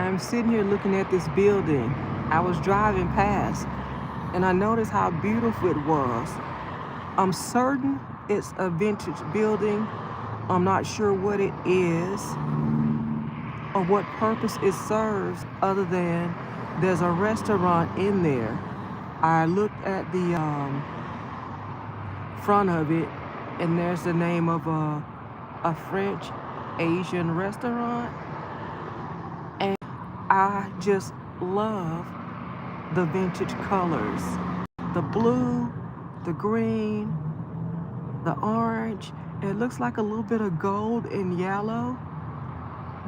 I'm sitting here looking at this building. I was driving past and I noticed how beautiful it was. I'm certain it's a vintage building. I'm not sure what it is or what purpose it serves other than there's a restaurant in there. I looked at the front of it and there's the name of a French Asian restaurant. And I just love the vintage colors, the blue, the green, the orange. It looks like a little bit of gold and yellow.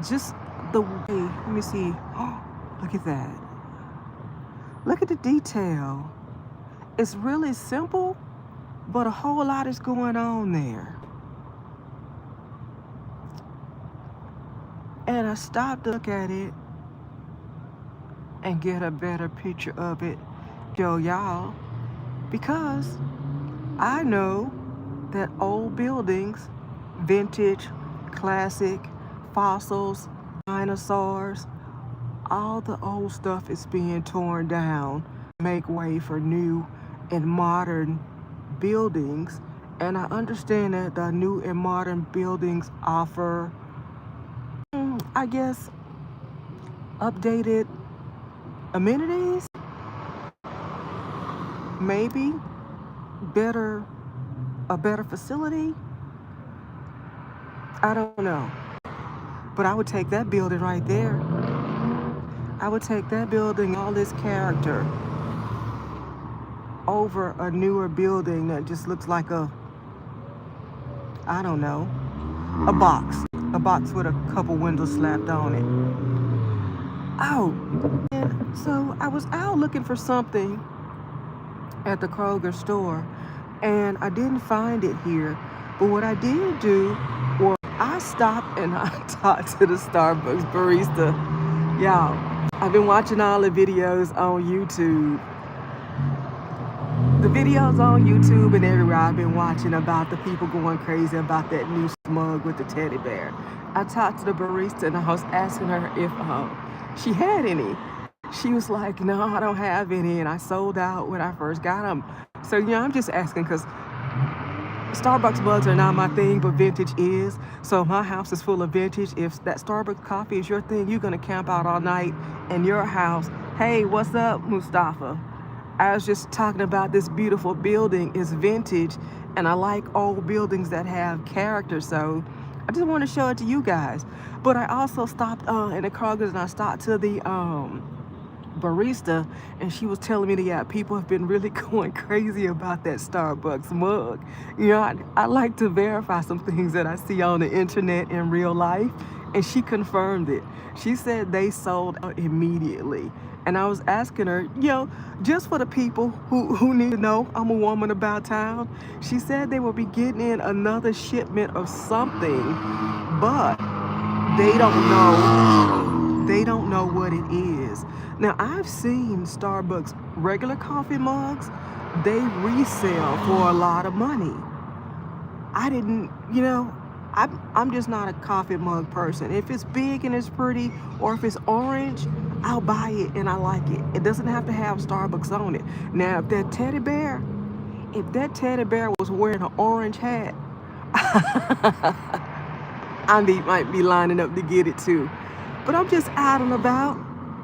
Just the way, let me see. Oh, look at that. Look at the detail. It's really simple, but a whole lot is going on there. And I stopped to look at it and get a better picture of it, show y'all, because I know that old buildings, vintage, classic, fossils, dinosaurs, all the old stuff is being torn down, make way for new and modern buildings. And I understand that the new and modern buildings offer, I guess, updated amenities, maybe better, a better facility. I don't know. But I would take that building right there. I would take that building, all this character, over a newer building that just looks like I don't know, a box with a couple windows slapped on it. Oh, and so I was out looking for something at the Kroger store, and I didn't find it here. But what I did do was I stopped and I talked to the Starbucks barista. Y'all, I've been watching all the videos on YouTube. The videos on YouTube and everywhere I've been watching about the people going crazy about that new mug with the teddy bear. I talked to the barista and I was asking her if she had any. She was like, no, I don't have any, and I sold out when I first got them. So, I'm just asking because Starbucks mugs are not my thing, but vintage is. So my house is full of vintage. If that Starbucks coffee is your thing, you're going to camp out all night in your house. Hey, what's up, Mustafa? I was just talking about this beautiful building. It's vintage, and I like old buildings that have character. So I just want to show it to you guys. But I also stopped in the Kroger's and I stopped to the barista, and she was telling me that people have been really going crazy about that Starbucks mug. I like to verify some things that I see on the internet in real life, and she confirmed it. She said they sold out immediately. And I was asking her, just for the people who need to know I'm a woman about town, she said they will be getting in another shipment of something, but they don't know. They don't know what it is. Now, I've seen Starbucks regular coffee mugs. They resell for a lot of money. I didn't, I'm just not a coffee mug person. If it's big and it's pretty, or if it's orange, I'll buy it and I like it. It doesn't have to have Starbucks on it. Now, if that teddy bear was wearing an orange hat, might be lining up to get it too. But I'm just out and about,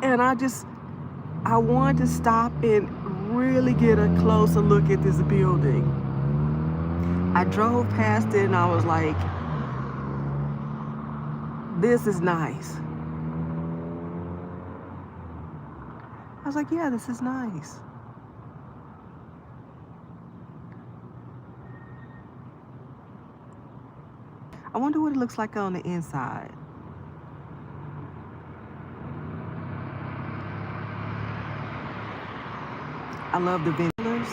and I wanted to stop and really get a closer look at this building. I drove past it and I was like, this is nice. I was like, yeah, this is nice. I wonder what it looks like on the inside. I love the vintage colors.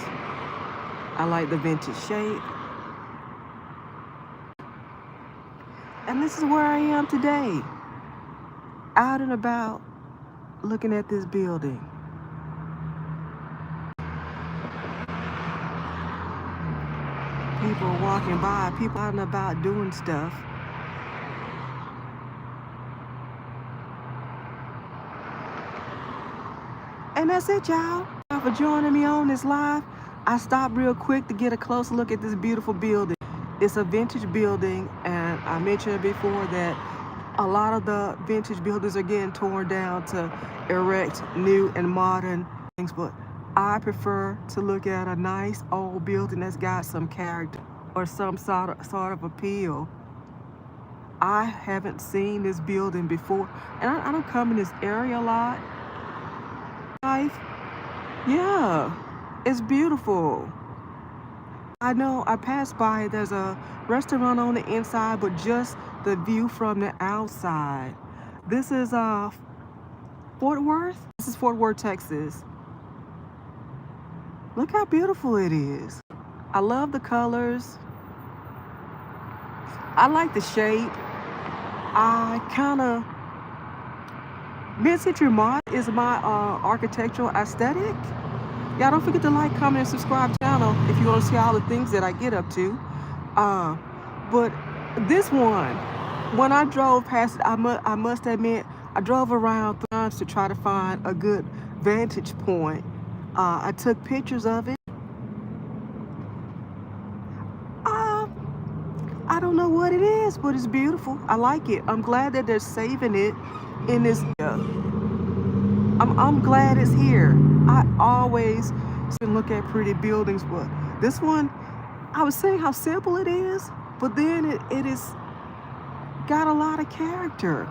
I like the vintage shape. And this is where I am today, out and about, looking at this building. People walking by, people out and about doing stuff. that's it, y'all. Thank you for joining me on this live. I stopped real quick to get a closer look at this beautiful building. It's a vintage building, and I mentioned before that a lot of the vintage buildings are getting torn down to erect new and modern things, but I prefer to look at a nice old building that's got some character or some sort of appeal. I haven't seen this building before, and I don't come in this area a lot. Yeah, it's beautiful. I know I passed by, there's a restaurant on the inside, but just the view from the outside. This is Fort Worth. This is Fort Worth, Texas. Look how beautiful it is. I love the colors. I like the shape. I kind of mid-century mod is my architectural aesthetic. Y'all don't forget to like, comment, and subscribe to the channel if you want to see all the things that I get up to. But this one, when I drove past it, I must admit, I drove around 3 times to try to find a good vantage point. I took pictures of it. I don't know what it is, but it's beautiful. I like it. I'm glad that they're saving it in this. I'm glad it's here. I always look at pretty buildings, but this one, I was saying how simple it is, but then it is got a lot of character.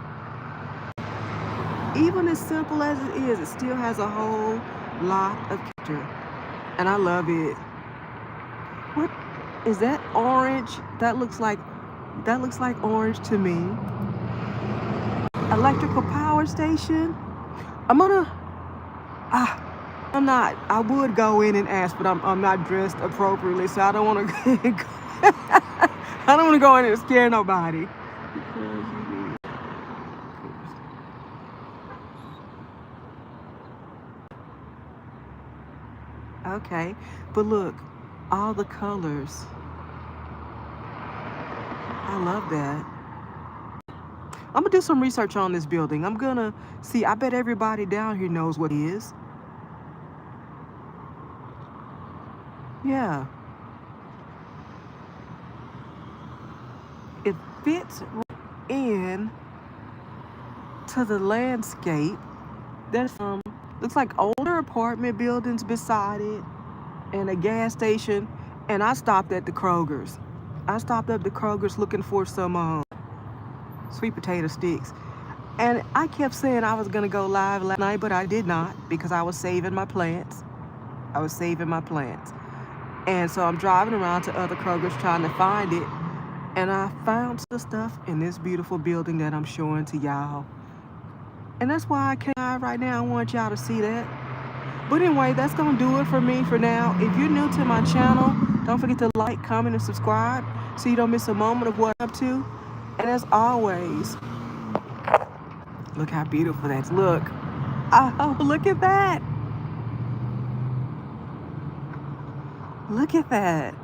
Even as simple as it is, it still has a whole lot of character, and I love it. What is that orange? That looks like orange to me. Electrical power station. I would go in and ask, but I'm not dressed appropriately, so I don't want to I don't want to go in and scare nobody. Okay, but look, all the colors. I love that. I'm gonna do some research on this building. I'm gonna see. I bet everybody down here knows what it is. Yeah. It fits in to the landscape. There's some, looks like older apartment buildings beside it and a gas station. And I stopped at the Kroger's. Looking for some sweet potato sticks. And I kept saying I was gonna go live last night, but I did not because I was saving my plants. And so I'm driving around to other Kroger's trying to find it. And I found the stuff in this beautiful building that I'm showing to y'all. And that's why I came live right now. I want y'all to see that. But anyway, that's gonna do it for me for now. If you're new to my channel, don't forget to like, comment, and subscribe so you don't miss a moment of what I'm up to. And as always, look how beautiful that is. Look. Oh, look at that. Look at that.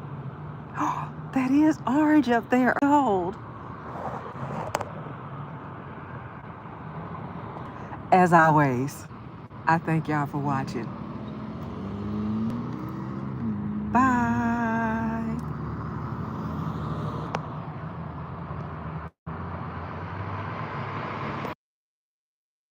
Oh, that is orange up there. Gold. As always, I thank y'all for watching.